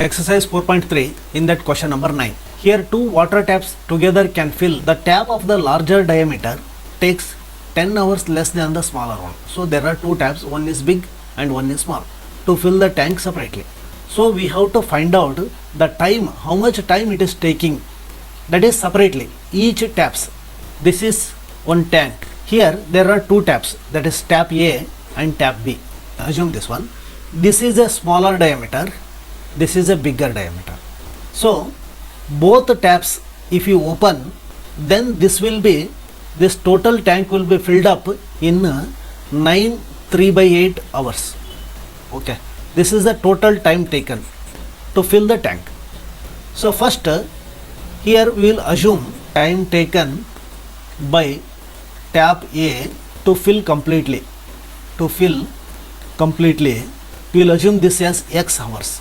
Exercise 4.3 in that question number 9. Here two water taps together can fill. The tap of the larger diameter takes 10 hours less than the smaller one. So there are two taps, one is big and one is small, to fill the tank separately. So we have to find out the time, how much time it is taking, that is separately, each taps. This is one tank. Here there are two taps, that is tap A and tap B. Assume this one. This is a smaller diameter, this is a bigger diameter. So both taps, if you open, then this total tank will be filled up in 9 3/8 hours. Okay, this is the total time taken to fill the tank. So first here we will assume time taken by tap A to fill completely. We will assume this as X hours.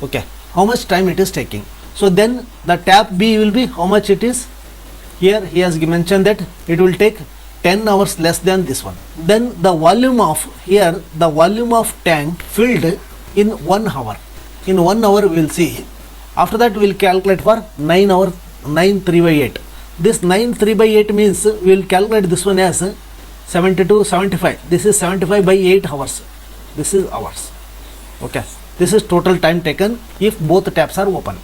Okay, how much time it is taking. So then the tap B will be how much it is. Here he has mentioned that it will take 10 hours less than this one. Then the volume of tank filled in 1 hour. In 1 hour we will see. After that we will calculate for 9 3/8. This 9 3/8 means we will calculate this one as 72 75. This is 75 by 8 hours. This is hours. Okay, this is total time taken if both taps are open.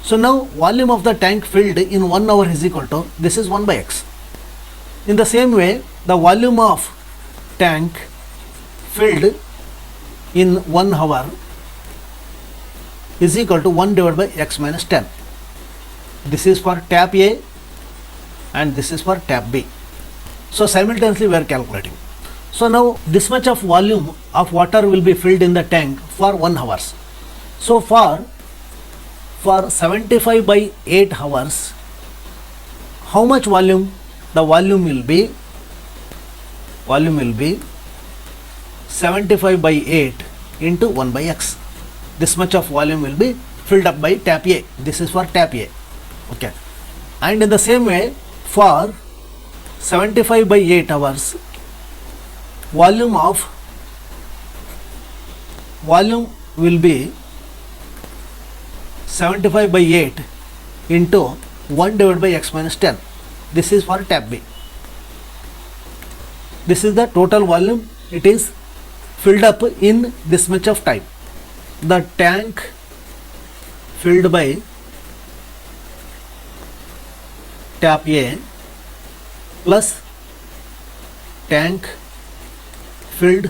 So now volume of the tank filled in 1 hour is equal to, this is 1 by X. In the same way, the volume of tank filled in 1 hour is equal to 1 divided by X minus 10. This is for tap A and this is for tap B. So simultaneously we are calculating. So now this much of volume of water will be filled in the tank for 1 hour. So for 75 by 8 hours, how much volume? The volume will be 75 by 8 into 1 by X. This much of volume will be filled up by tap A. This is for tap A. Okay. And in the same way, for 75 by 8 hours, volume will be 75 by 8 into 1 divided by X minus 10. This is for tap B. This is the total volume. It is filled up in this much of time. The tank filled by tap A plus tank filled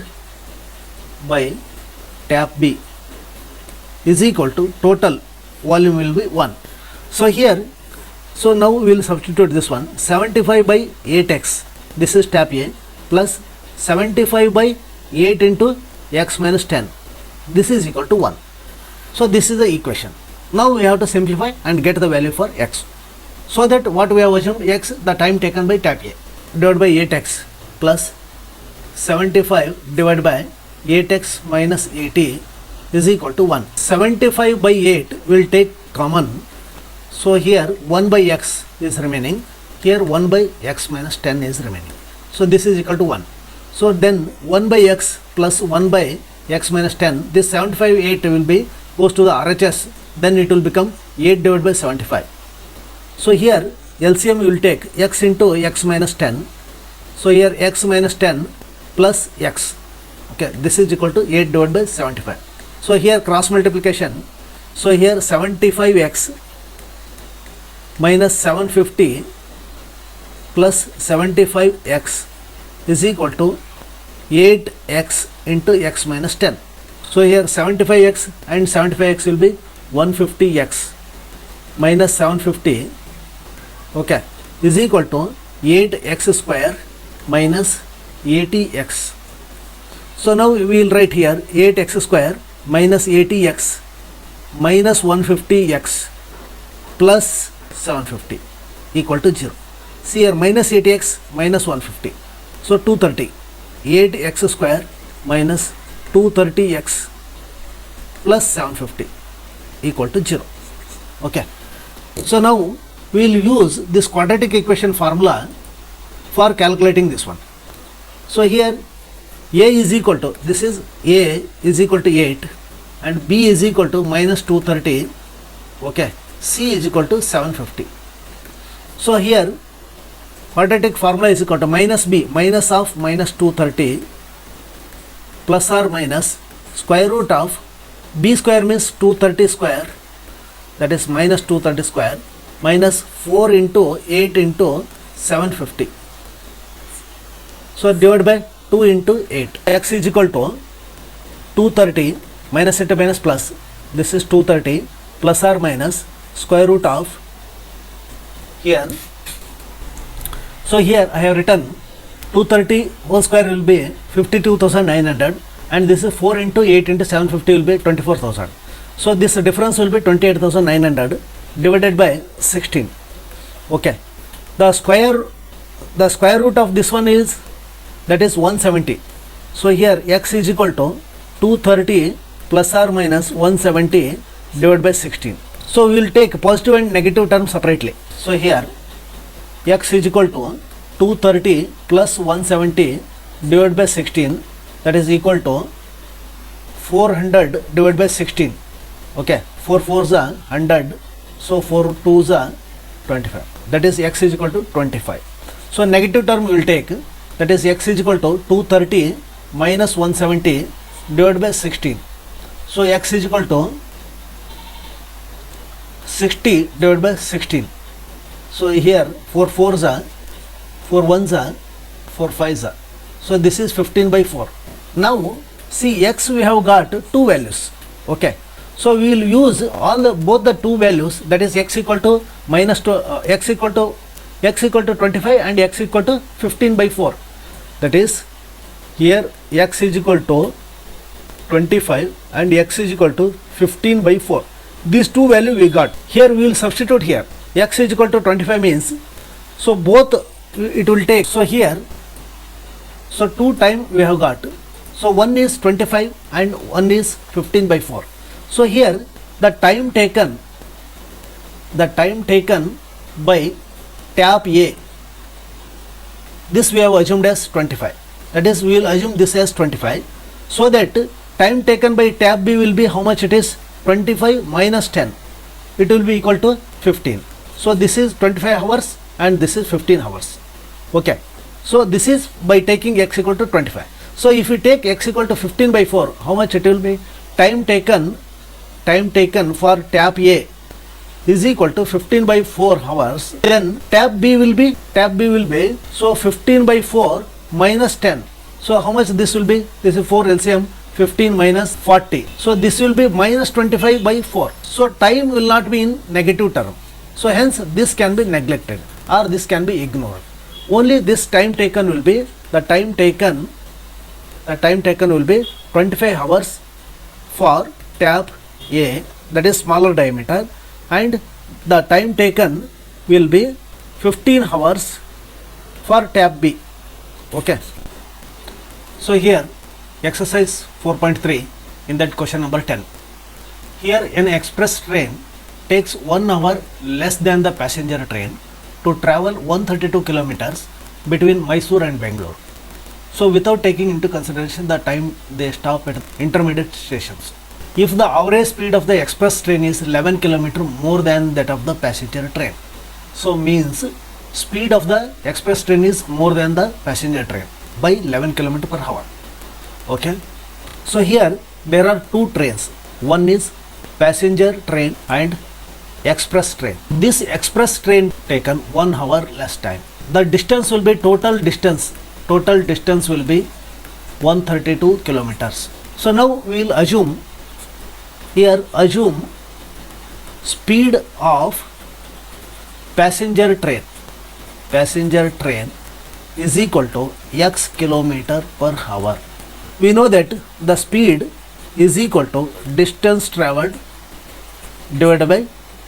by tap B is equal to total volume will be 1. So now we will substitute this one, 75 by 8x, this is tap A, plus 75 by 8 into X minus 10, this is equal to 1. So this is the equation. Now we have to simplify and get the value for X. So that what we have assumed, X, the time taken by tap A, divided by 8x plus 75 divided by 8x minus 80 is equal to 1. 75 by 8 will take common. So here 1 by X is remaining. Here 1 by X minus 10 is remaining. So this is equal to 1. So then 1 by X plus 1 by X minus 10, this 75 8 will be goes to the RHS. Then it will become 8 divided by 75. So here LCM will take X into X minus 10. So here X minus 10 plus X. Okay, this is equal to 8 divided by 75. So here cross multiplication. So here 75x minus 750 plus 75x is equal to 8x into X minus 10. So here 75x and 75x will be 150x minus 750, okay, is equal to 8x square minus 80x. So now we will write here 8x square minus 80x minus 150x plus 750 equal to 0. See here minus 80x minus 150. So 230. 8x square minus 230x plus 750 equal to 0. Okay. So now we will use this quadratic equation formula for calculating this one. So here A is equal to, this is A is equal to 8 and B is equal to minus 230. Okay, C is equal to 750. So here quadratic formula is equal to minus B, minus of minus 230 plus or minus square root of B square means 230 square, that is minus 230 square, minus 4 into 8 into 750. So divided by 2 into 8. X is equal to 230 minus into minus plus. This is 230 plus or minus square root of here. So here I have written 230 whole square will be 52,900, and this is 4 into 8 into 750 will be 24,000. So this difference will be 28,900 divided by 16. Okay, the square root of this one is, that is 170. So here x is equal to 230 plus or minus 170 divided by 16. So we will take positive and negative terms separately. So here x is equal to 230 plus 170 divided by 16, that is equal to 400 divided by 16. Okay, 4 4s are 100, so 4 2s are 25, that is x is equal to 25. So negative term we will take, that is x is equal to 230 minus 170 divided by 16. So x is equal to 60 divided by 16. So here 4 4s are, 4 1s are, 4 5s are. So this is 15 by 4. Now see, x we have got two values. Okay, so we will use both the two values, that is x equal to minus x equal to 25 and x equal to 15 by 4. That is here x is equal to 25 and x is equal to 15 by 4. These two value we got. Here we will substitute here. X is equal to 25 means, so both it will take. So here, so 2 time we have got. So one is 25 and one is 15 by 4. So here the time taken by tap A, this we have assumed as 25. That is, we will assume this as 25. So that time taken by tap B will be how much it is? 25 minus 10. It will be equal to 15. So this is 25 hours and this is 15 hours. Okay. So this is by taking x equal to 25. So if we take x equal to 15 by 4, how much it will be? Time taken for tap A is equal to 15 by 4 hours. Then tap B will be, so 15 by 4 minus 10. So how much this will be? This is 4 LCM, 15 minus 40. So this will be minus 25 by 4. So time will not be in negative term. So hence this can be neglected or this can be ignored. Only this time taken will be, the time taken will be 25 hours for tap A, that is smaller diameter, and the time taken will be 15 hours for tap B. Okay. So here exercise 4.3 in that question number 10. Here an express train takes 1 hour less than the passenger train to travel 132 kilometers between Mysore and Bangalore. So without taking into consideration the time they stop at intermediate stations. If the average speed of the express train is 11 km more than that of the passenger train, so means speed of the express train is more than the passenger train by 11 km per hour. Okay. So here there are two trains. One is passenger train and express train. This express train taken 1 hour less time. The distance will be total distance will be 132 kilometers. So now we will assume speed of passenger train is equal to x kilometer per hour. We know that the speed is equal to distance traveled divided by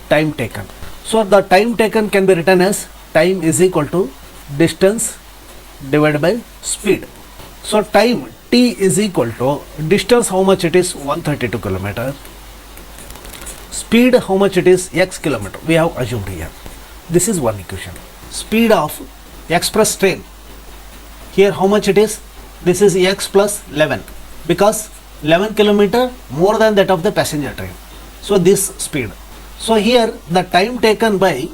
time taken. So the time taken can be written as time is equal to distance divided by speed. So time t is equal to distance, how much it is? 132 kilometer. Speed, how much it is? X kilometer. We have assumed here. This is one equation. Speed of express train. Here how much it is? This is x plus 11, because 11 kilometer more than that of the passenger train. So this speed. So here the time taken by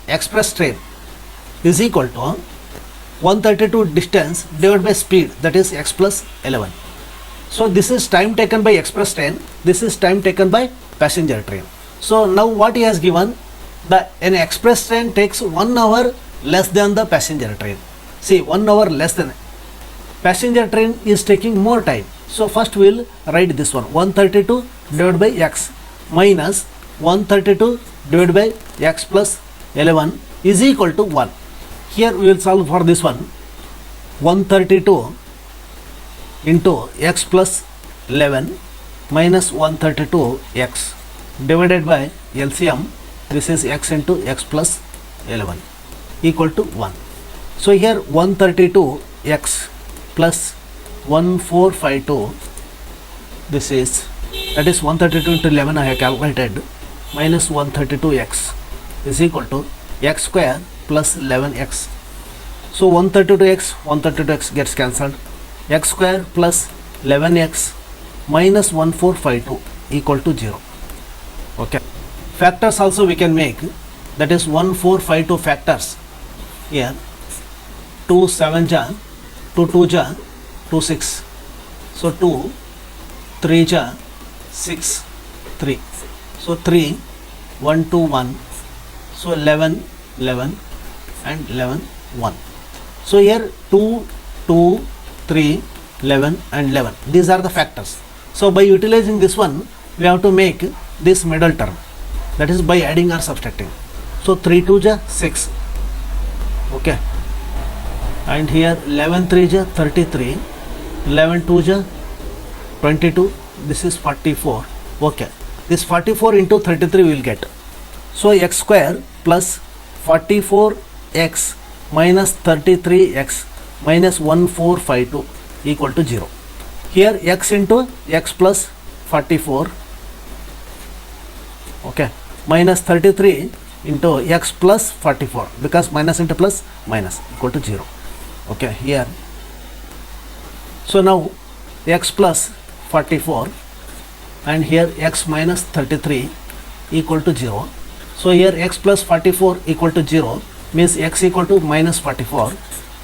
express train is equal to 132 distance divided by speed, that is x plus 11. So this is time taken by express train, this is time taken by passenger train. So now what he has given, an express train takes 1 hour less than the passenger train. See, 1 hour less than passenger train is taking more time. So first we will write this one, 132 divided by x minus 132 divided by x plus 11 is equal to 1. Here we will solve for this one. 132 into x plus 11 minus 132x divided by LCM, this is x into x plus 11 equal to 1. So here 132x plus 1452, this is, that is 132 into 11 I have calculated, minus 132x is equal to x square plus 11x. So 132x gets cancelled, x square plus 11x minus 1452 equal to 0. Okay. Factors also we can make, that is 1452 factors. Here 2 7 ja, 2 2 ja, 2 6. So 2 3 ja, 6 3. So 3 1 2 1. So 11 11 and 11 1. So here 2 2 3 11 and 11, these are the factors. So by utilizing this one we have to make this middle term, that is by adding or subtracting. So 3 2 ja 6. Okay, and here 11 3 ja 33, 11 2 ja 22, this is 44. Okay, this 44 into 33 we will get. So x square plus 44x minus 33x minus 1452 equal to 0. Here x into x plus 44, okay, minus 33 into x plus 44, because minus into plus minus equal to 0. Okay, here. So now x plus 44 and here x minus 33 equal to 0. So here x plus 44 equal to 0 means x equal to minus 44.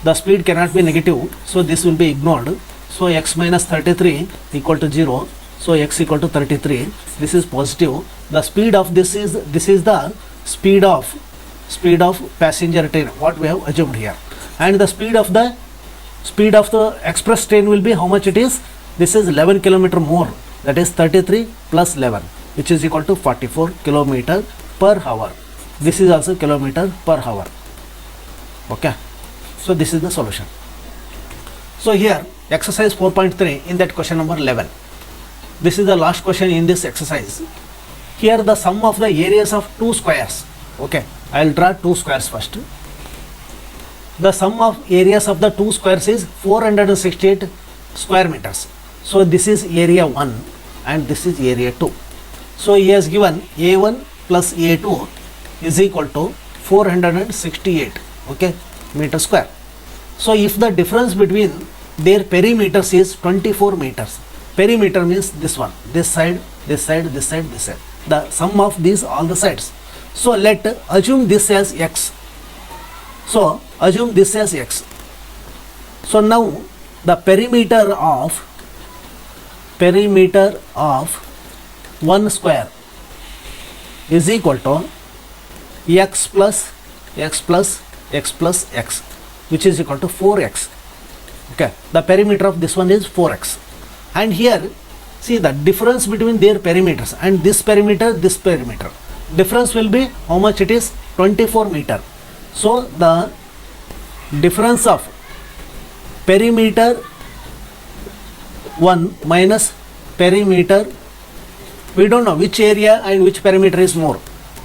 The speed cannot be negative, so this will be ignored. So x minus 33 equal to 0. So x equal to 33. This is positive. The speed of this is the speed of passenger train, what we have assumed here. And the speed of the express train will be how much it is? This is 11 kilometer more, that is 33 plus 11, which is equal to 44 kilometer per hour. This is also kilometer per hour. Okay, so this is the solution. So here exercise 4.3 in that question number 11. This is the last question in this exercise. Here the sum of the areas of two squares. Okay, I will draw two squares first. The sum of areas of the two squares is 468 square meters. So this is area 1 and this is area 2. So he has given A1 plus A2 is equal to 468, okay, meter square. So if the difference between their perimeters is 24 meters, perimeter means this one, this side, this side, this side, this side, the sum of these all the sides. So let assume this as x. So assume this as x. So now the perimeter of one square is equal to x plus x plus x plus x, which is equal to 4x. Okay, the perimeter of this one is 4x. And here see the difference between their perimeters and this perimeter, difference will be how much it is? 24 meter. So the difference of perimeter 1 minus perimeter, we don't know which area and which perimeter is more.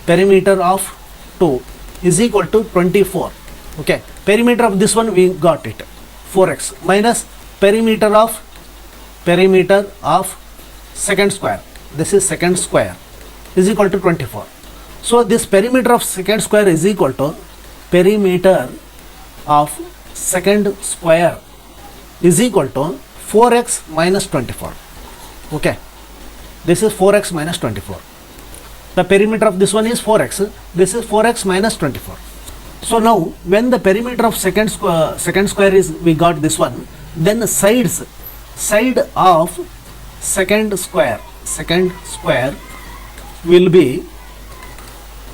Perimeter of 2 is equal to 24. Okay, perimeter of this one we got it, 4x, minus perimeter of second square, this is second square, is equal to 24. So this perimeter of second square is equal to perimeter of second square is equal to 4x minus 24. Okay, this is 4x minus 24. The perimeter of this one is 4x. This is 4x minus 24. So now when the perimeter of second square is, we got this one, then the side of second square will be,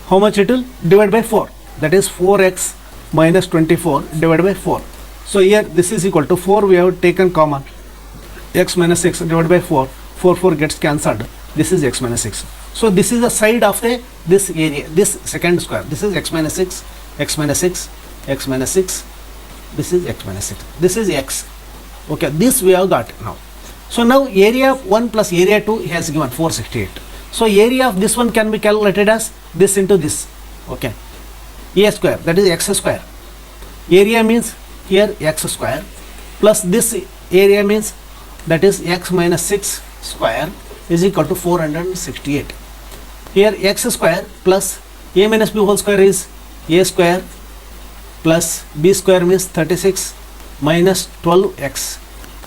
how much it will? Divide by 4. That is 4x minus 24 divided by 4. So here this is equal to 4, we have taken common, x minus 6 divided by 4, 4 gets cancelled, this is x minus 6. So this is the side of this area, this second square. This is x minus 6, x minus 6, x minus 6, this is x minus 6, this is x. Okay, this we have got now. So now area of 1 plus area 2 has given 468. So area of this one can be calculated as this into this. Okay, a square, that is x square. Area means here x square plus this area means that is x minus 6 square is equal to 468. Here x square plus a minus b whole square is a square plus b square means 36 minus 12x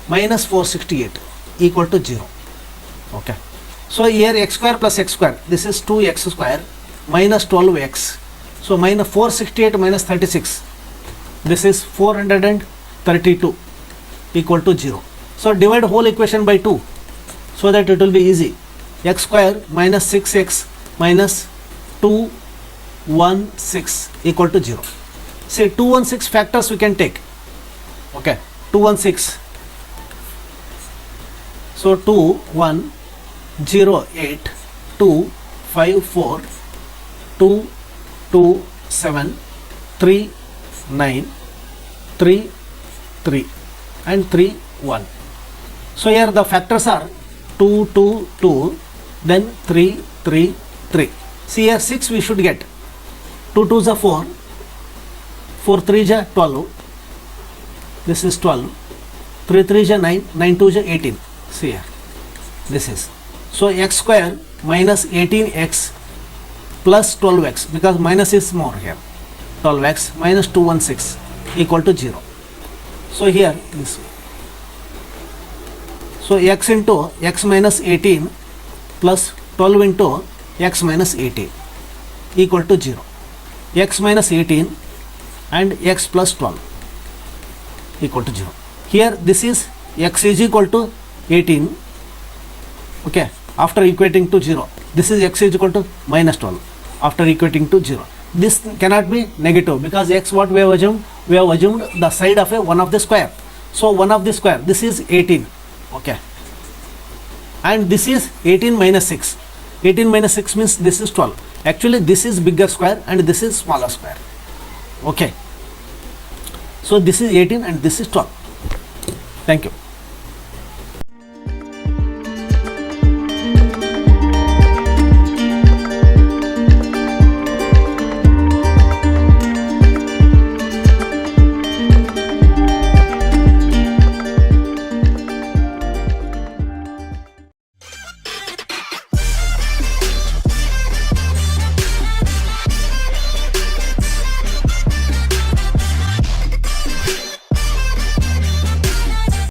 minus 468 equal to 0. Okay, so here x square plus x square, this is 2x square minus 12x. So minus 468 minus 36, this is 432 equal to 0. So divide whole equation by 2 so that it will be easy. X square minus 6x minus 216 equal to 0. Say 216 factors we can take. Okay, 216. So 2108 254 227 39 33 and 31. So here the factors are 2 2 2, then 3 3 3. See here 6 we should get. 2 2s are 4, 4 3s are 12, this is 12, 3 3s are 9, 9 2s are 18. See here, this is. So x square minus 18x plus 12x, because minus is more here, 12x minus 216 equal to 0. So here this. So x into x minus 18 plus 12 into x minus 18 equal to 0. X minus 18 and x plus 12 equal to 0. Here this is x is equal to 18. Okay, after equating to 0. This is x is equal to minus 12 after equating to 0. This cannot be negative because x, what we have assumed? We have assumed the side of one of the square. So 1 of the square, this is 18. Okay, and this is 18 minus 6. 18 minus 6 means this is 12. Actually this is bigger square and this is smaller square. Okay, so this is 18 and this is 12. Thank you.